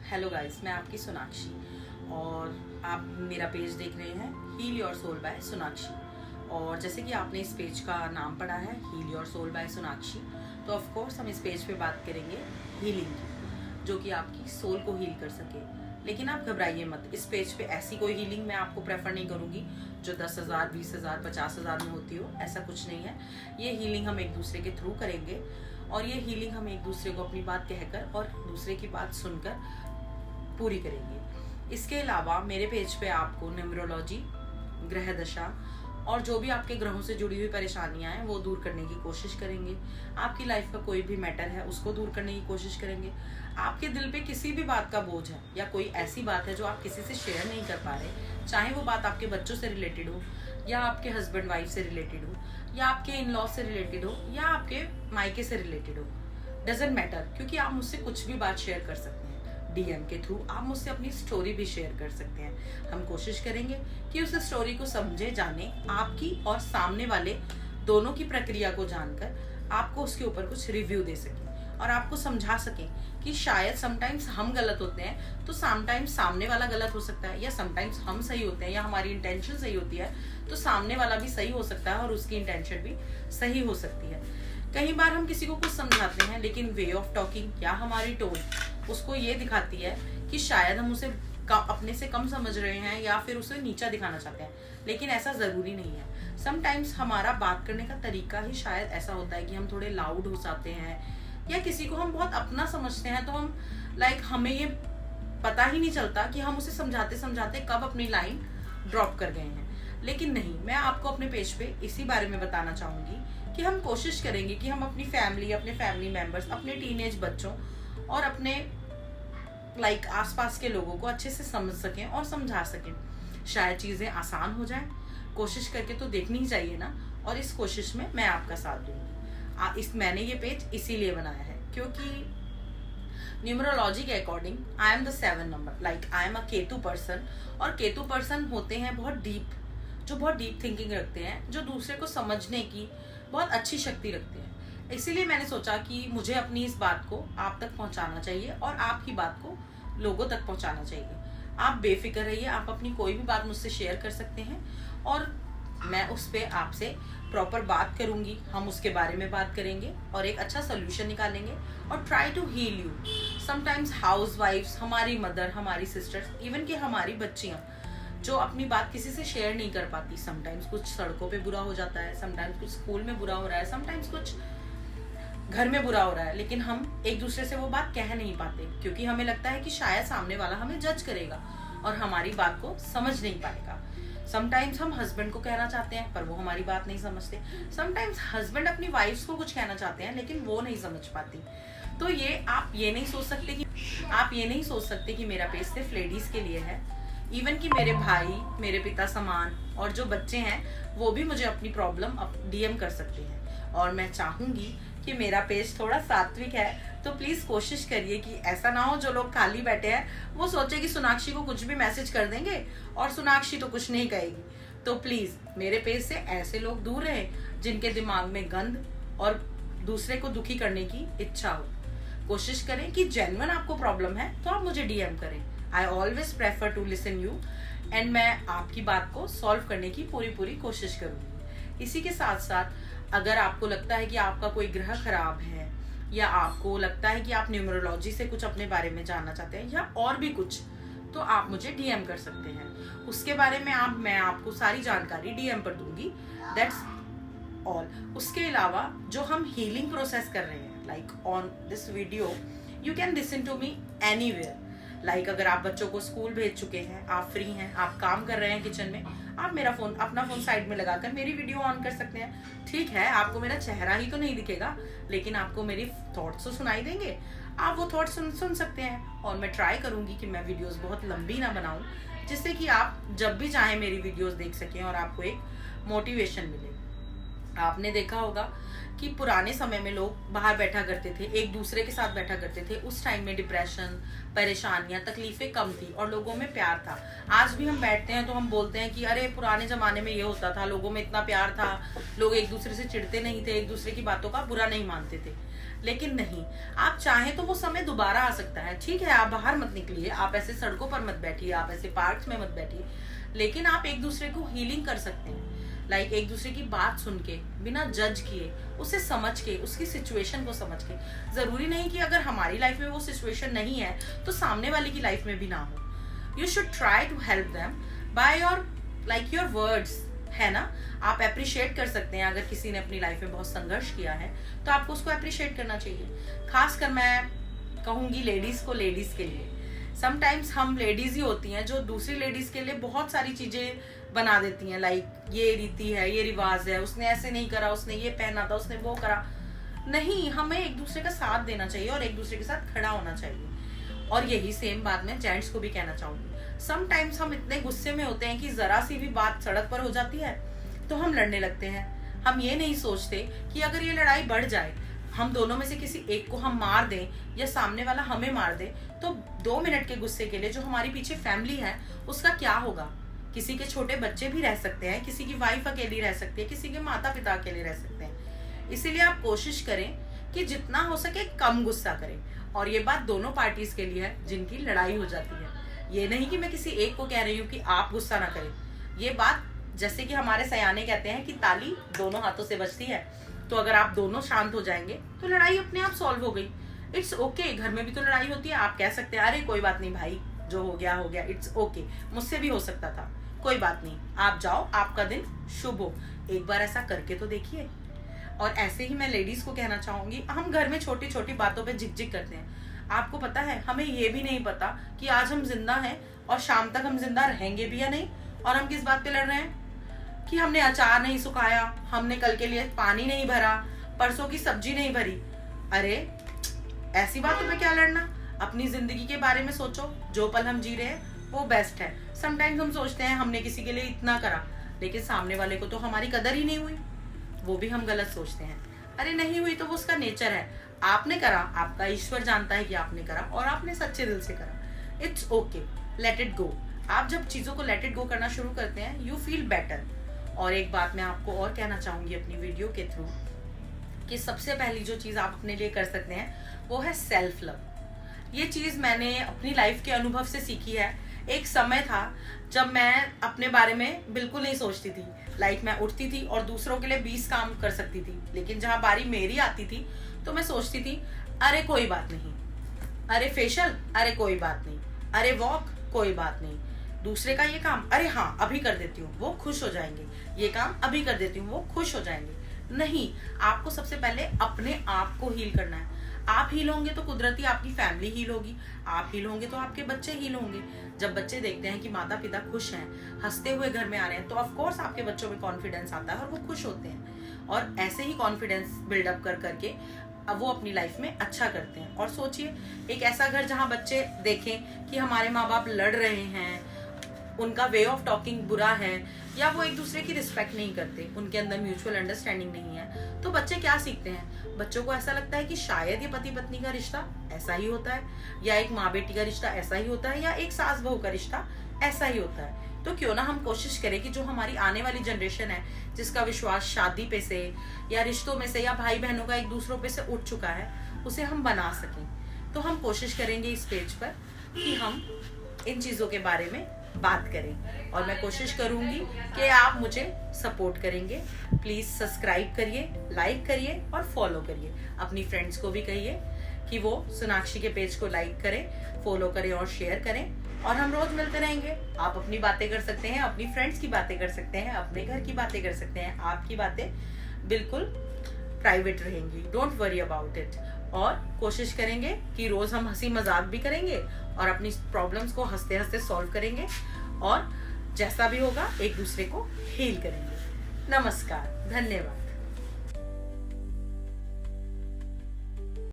Hello guys, मैं आपकी सोनाक्षी और आप मेरा पेज देख रहे हैं heal your soul by Sonakshi. और जैसे कि आपने इस पेज का नाम पढ़ा है heal your soul by Sonakshi, तो ऑफ कोर्स हम इस पेज पे बात करेंगे हीलिंग की, जो कि आपकी सोल को हील कर सके। लेकिन आप घबराइए मत, इस पेज पे ऐसी कोई हीलिंग मैं आपको प्रेफर नहीं करूँगी जो 10,000, 20,000, 50,000 में होती हो। ऐसा कुछ नहीं है। ये हीलिंग हम एक दूसरे के थ्रू करेंगे और ये हीलिंग हम एक दूसरे को अपनी बात कहकर और दूसरे की बात सुनकर पूरी करेंगे। इसके अलावा मेरे पेज पे आपको न्यूमरोलॉजी, ग्रह दशा और जो भी आपके ग्रहों से जुड़ी हुई परेशानियां हैं वो दूर करने की कोशिश करेंगे। आपकी लाइफ का कोई भी मैटर है उसको दूर करने की कोशिश करेंगे। आपके दिल पे किसी भी बात का बोझ है या कोई ऐसी बात है जो आप किसी से शेयर नहीं कर पा रहे, चाहे वो बात आपके बच्चों से रिलेटेड हो या आपके हस्बैंड वाइफ से रिलेटेड हो या आपके इन लॉ से रिलेटेड हो या आपके मायके से रिलेटेड हो, डजेंट मैटर, क्योंकि आप मुझसे कुछ भी बात शेयर कर सकते हैं। डीएम के थ्रू आप मुझसे अपनी स्टोरी भी शेयर कर सकते हैं। हम कोशिश करेंगे कि उस स्टोरी को समझे, जाने, आपकी और सामने वाले दोनों की प्रक्रिया को जानकर आपको उसके ऊपर कुछ रिव्यू दे सकें और आपको समझा सकें कि शायद समटाइम्स हम गलत होते हैं तो समटाइम्स सामने वाला गलत हो सकता है, या समटाइम्स हम सही होते हैं या हमारी इंटेंशन सही होती है तो सामने वाला भी सही हो सकता है और उसकी इंटेंशन भी सही हो सकती है। कई बार हम किसी को कुछ समझाते हैं लेकिन वे ऑफ टॉकिंग या हमारी टोन उसको ये दिखाती है कि शायद हम उसे अपने से कम समझ रहे हैं या फिर उसे नीचा दिखाना चाहते हैं, लेकिन ऐसा जरूरी नहीं है। समटाइम्स हमारा बात करने का तरीका ही शायद ऐसा होता है कि हम थोड़े लाउड हो जाते हैं या किसी को हम बहुत अपना समझते हैं, तो हम हमें ये पता ही नहीं चलता कि हम उसे समझाते समझाते कब अपनी लाइन ड्रॉप कर गए हैं। लेकिन नहीं, मैं आपको अपने पेज पे इसी बारे में बताना चाहूंगी कि हम कोशिश करेंगे कि हम अपनी फैमिली, अपने फैमिली मेंबर्स, अपने टीनेज बच्चों और अपने आसपास के लोगों को अच्छे से समझ सकें और समझा सकें। शायद चीजें आसान हो जाएं, कोशिश करके तो देखनी ही चाहिए ना। और इस कोशिश में मैं आपका साथ दूंगी। मैंने ये पेज इसीलिए बनाया है क्योंकि न्यूमरोलॉजी के according I am the 7 number, I am a Ketu person. और केतु पर्सन होते हैं बहुत डीप, जो बहुत डीप थिंकिंग रखते हैं, जो दूसरे को समझने की बहुत अच्छी शक्ति रखते हैं। इसीलिए मैंने सोचा कि मुझे अपनी इस बात को आप तक पहुंचाना चाहिए और आपकी बात को लोगों तक पहुंचाना चाहिए। आप बेफिक्र रहिए, आप अपनी कोई भी बात मुझसे शेयर कर सकते हैं और मैं उस पर आपसे प्रॉपर बात करूंगी। हम उसके बारे में बात करेंगे और एक अच्छा सोल्यूशन निकालेंगे और try to heal you. Sometimes house wives, हमारी मदर, हमारी सिस्टर्स, इवन कि हमारी बच्चियां जो अपनी बात किसी से शेयर नहीं कर पाती। समटाइम्स कुछ सड़कों पे बुरा हो जाता है, समटाइम्स कुछ स्कूल में बुरा हो रहा है, समटाइम्स कुछ घर में बुरा हो रहा है, लेकिन हम एक दूसरे से वो बात कह नहीं पाते क्योंकि हमें लगता है कि शायद सामने वाला हमें जज करेगा और हमारी बात को समझ नहीं पाएगा। समटाइम्स हम हस्बैंड को कहना चाहते हैं पर वो हमारी बात नहीं समझते। समटाइम्स हस्बैंड अपनी वाइफ्स को कुछ कहना चाहते हैं लेकिन वो नहीं समझ पाती। तो ये आप ये नहीं सोच सकते कि मेरा पेज सिर्फ लेडीज के लिए है। इवन कि मेरे भाई, मेरे पिता समान और जो बच्चे हैं वो भी मुझे अपनी प्रॉब्लम डीएम कर सकते हैं। और मैं चाहूंगी कि मेरा पेज थोड़ा सात्विक है, तो प्लीज कोशिश करिए कि ऐसा ना हो जो लोग खाली बैठे हैं वो सोचे कि सोनाक्षी को कुछ भी मैसेज कर देंगे और सोनाक्षी तो कुछ नहीं कहेगी। तो प्लीज मेरे पेज से ऐसे लोग दूर रहें जिनके दिमाग में गंद और दूसरे को दुखी करने की इच्छा हो। कोशिश करें कि जेन्युइन आपको प्रॉब्लम है तो आप मुझे डीएम करें। I always prefer to listen you and मैं आपकी बात को सॉल्व करने की पूरी कोशिश करूंगी। इसी के साथ साथ अगर आपको लगता है कि आपका कोई ग्रह खराब है या आपको लगता है कि आप न्यूमरोलॉजी से कुछ अपने बारे में जानना चाहते हैं या और भी कुछ, तो आप मुझे डीएम कर सकते हैं। उसके बारे में मैं आपको सारी जानकारी डीएम पर दूंगी। That's all. उसके अलावा जो हम हीलिंग प्रोसेस कर रहे हैं on this video, you can listen to me anywhere. अगर आप बच्चों को स्कूल भेज चुके हैं, आप फ्री हैं, आप काम कर रहे हैं किचन में, आप अपना फोन साइड में लगाकर मेरी वीडियो ऑन कर सकते हैं। ठीक है, आपको मेरा चेहरा ही तो नहीं दिखेगा लेकिन आपको मेरी थॉट्स तो सुनाई देंगे। आप वो थॉट्स सुन सकते हैं और मैं ट्राई करूंगी कि मैं वीडियोस बहुत लंबी ना बनाऊं, जिससे कि आप जब भी चाहें मेरी वीडियोस देख सकें और आपको एक मोटिवेशन मिले। आपने देखा होगा कि पुराने समय में लोग बाहर बैठा करते थे, एक दूसरे के साथ बैठा करते थे। उस टाइम में डिप्रेशन, परेशानियां, तकलीफें कम थी और लोगों में प्यार था। आज भी हम बैठते हैं तो हम बोलते हैं कि अरे पुराने जमाने में ये होता था, लोगों में इतना प्यार था, लोग एक दूसरे से चिढ़ते नहीं थे, एक दूसरे की बातों का बुरा नहीं मानते थे। लेकिन नहीं, आप चाहें तो वो समय दोबारा आ सकता है। ठीक है, आप बाहर मत निकलिए, आप ऐसे सड़कों पर मत बैठिए, आप ऐसे पार्क में मत बैठिए, लेकिन आप एक दूसरे को हीलिंग कर सकते हैं। लाइक एक दूसरे की बात सुन के, बिना जज किए, उसे समझ के, उसकी सिचुएशन को समझ के। जरूरी नहीं कि अगर हमारी लाइफ में वो सिचुएशन नहीं है तो सामने वाले की लाइफ में भी ना हो। You should try to help them by your words, है ना। आप अप्रिशिएट कर सकते हैं। अगर किसी ने अपनी लाइफ में बहुत संघर्ष किया है तो आपको उसको अप्रिशिएट करना चाहिए। खासकर मैं कहूंगी लेडीज को, लेडीज के लिए। समटाइम्स हम लेडीज ही होती हैं जो दूसरी लेडीज के लिए बहुत सारी चीजें बना देती हैं। लाइक ये रीति है, ये रिवाज है, उसने ऐसे नहीं करा, उसने ये पहना था, उसने वो करा। नहीं, हमें एक दूसरे का साथ देना चाहिए और एक दूसरे के साथ खड़ा होना चाहिए। और यही सेम बात मैं जेंट्स को भी कहना चाहूंगी। समटाइम्स हम इतने गुस्से में होते हैं कि जरा सी भी बात सड़क पर हो जाती है तो हम लड़ने लगते हैं। हम ये नहीं सोचते कि अगर ये लड़ाई बढ़ जाए, हम दोनों में से किसी एक को हम मार दें या सामने वाला हमें मार दे, तो 2 मिनट के गुस्से के लिए जो हमारी पीछे फैमिली है उसका क्या होगा। किसी के छोटे बच्चे भी रह सकते हैं, किसी की वाइफ अकेली रह सकती है, किसी के माता पिता अकेले रह सकते हैं। इसीलिए आप कोशिश करें कि जितना हो सके कम गुस्सा करें। और ये बात दोनों पार्टीज के लिए है जिनकी लड़ाई हो जाती है। ये नहीं कि मैं किसी एक को कह रही हूँ कि आप गुस्सा ना करें। ये बात जैसे कि हमारे सयाने कहते हैं कि ताली दोनों हाथों से बजती है। तो अगर आप दोनों शांत हो जाएंगे तो लड़ाई अपने आप सॉल्व हो गई। इट्स ओके, घर में भी तो लड़ाई होती है। आप कह सकते हैं अरे कोई बात नहीं भाई, जो हो गया हो गया, इट्स ओके, मुझसे भी हो सकता था, कोई बात नहीं, आप जाओ, आपका दिन शुभ हो। एक बार ऐसा करके तो देखिए। और ऐसे ही मैं लेडीज को कहना चाहूंगी, हम घर में छोटी छोटी बातों पे झिकझिक करते हैं। आपको पता है, हमें ये भी नहीं पता कि आज हम जिंदा हैं और शाम तक हम जिंदा रहेंगे भी या नहीं। और हम किस बात पे लड़ रहे हैं कि हमने अचार नहीं सुखाया, हमने कल के लिए पानी नहीं भरा, परसों की सब्जी नहीं भरी। अरे ऐसी बातों पे क्या लड़ना। अपनी जिंदगी के बारे में सोचो। जो पल हम जी रहे हैं वो बेस्ट है। समटाइम्स हम सोचते हैं हमने किसी के लिए इतना करा, लेकिन सामने वाले को तो हमारी कदर ही नहीं हुई। वो भी हम गलत सोचते हैं। अरे नहीं हुई तो वो उसका नेचर है। आपने करा, आपका ईश्वर जानता है कि आपने करा और आपने सच्चे दिल से करा। It's okay, let it go. आप जब चीजों को लेट इट गो करना शुरू करते हैं, यू फील बेटर। और एक बात मैं आपको और कहना चाहूंगी अपनी वीडियो के थ्रू, कि सबसे पहली जो चीज आप अपने लिए कर सकते हैं वो है सेल्फ लव। ये चीज मैंने अपनी लाइफ के अनुभव से सीखी है। एक समय था जब मैं अपने बारे में बिल्कुल नहीं सोचती थी। लाइक मैं उठती थी और दूसरों के लिए 20 काम कर सकती थी, लेकिन जहां बारी मेरी आती थी तो मैं सोचती थी अरे कोई बात नहीं, अरे फेशियल, अरे कोई बात नहीं, अरे वॉक, कोई बात नहीं, दूसरे का ये काम, अरे हाँ अभी कर देती हूँ, वो खुश हो जाएंगे, ये काम अभी कर देती हूँ, वो खुश हो जाएंगे। नहीं, आपको सबसे पहले अपने आप को हील करना है। आप हील होंगे तो कुदरती आपकी फैमिली हील होगी, आप हील होंगे तो आपके बच्चे हील होंगे। जब बच्चे देखते हैं कि माता पिता खुश हैं, हंसते हुए घर में आ रहे हैं, तो ऑफ कोर्स आपके बच्चों में कॉन्फिडेंस आता है और वो खुश होते हैं। और ऐसे ही कॉन्फिडेंस बिल्डअप कर करके अब वो अपनी लाइफ में अच्छा करते हैं। और सोचिए, एक ऐसा घर जहाँ बच्चे देखें कि हमारे माँ बाप लड़ रहे हैं, उनका वे ऑफ टॉकिंग बुरा है, या वो एक दूसरे की रिस्पेक्ट नहीं करते, उनके अंदर म्यूचुअल अंडरस्टैंडिंग नहीं है, तो बच्चे क्या सीखते हैं? बच्चों को ऐसा लगता है कि शायद ये पति पत्नी का रिश्ता ऐसा ही होता है, या एक माँ बेटी का रिश्ता ऐसा ही होता है, या एक सास बहू का रिश्ता ऐसा ही होता है। तो क्यों ना हम कोशिश करें कि जो हमारी आने वाली जनरेशन है, जिसका विश्वास शादी पे से या रिश्तों में से या भाई बहनों का एक दूसरों पे से उठ चुका है, उसे हम बना सकें। तो हम कोशिश करेंगे इस पेज पर कि हम इन चीजों के बारे में बात करें, और मैं कोशिश करूंगी कि आप मुझे सपोर्ट करेंगे। प्लीज सब्सक्राइब करिए, लाइक करिए और फॉलो करिए। अपनी फ्रेंड्स को भी कहिए कि वो सोनाक्षी के पेज को लाइक करें, फॉलो करें और शेयर करें। और हम रोज मिलते रहेंगे। आप अपनी बातें कर सकते हैं, अपनी फ्रेंड्स की बातें कर सकते हैं, अपने घर की बातें कर सकते हैं। आपकी बातें बिल्कुल प्राइवेट रहेंगी, डोंट वरी अबाउट इट। और कोशिश करेंगे कि रोज हम हंसी मजाक भी करेंगे और अपनी प्रॉब्लम्स को हंसते हंसते सॉल्व करेंगे, और जैसा भी होगा एक दूसरे को हील करेंगे। नमस्कार, धन्यवाद।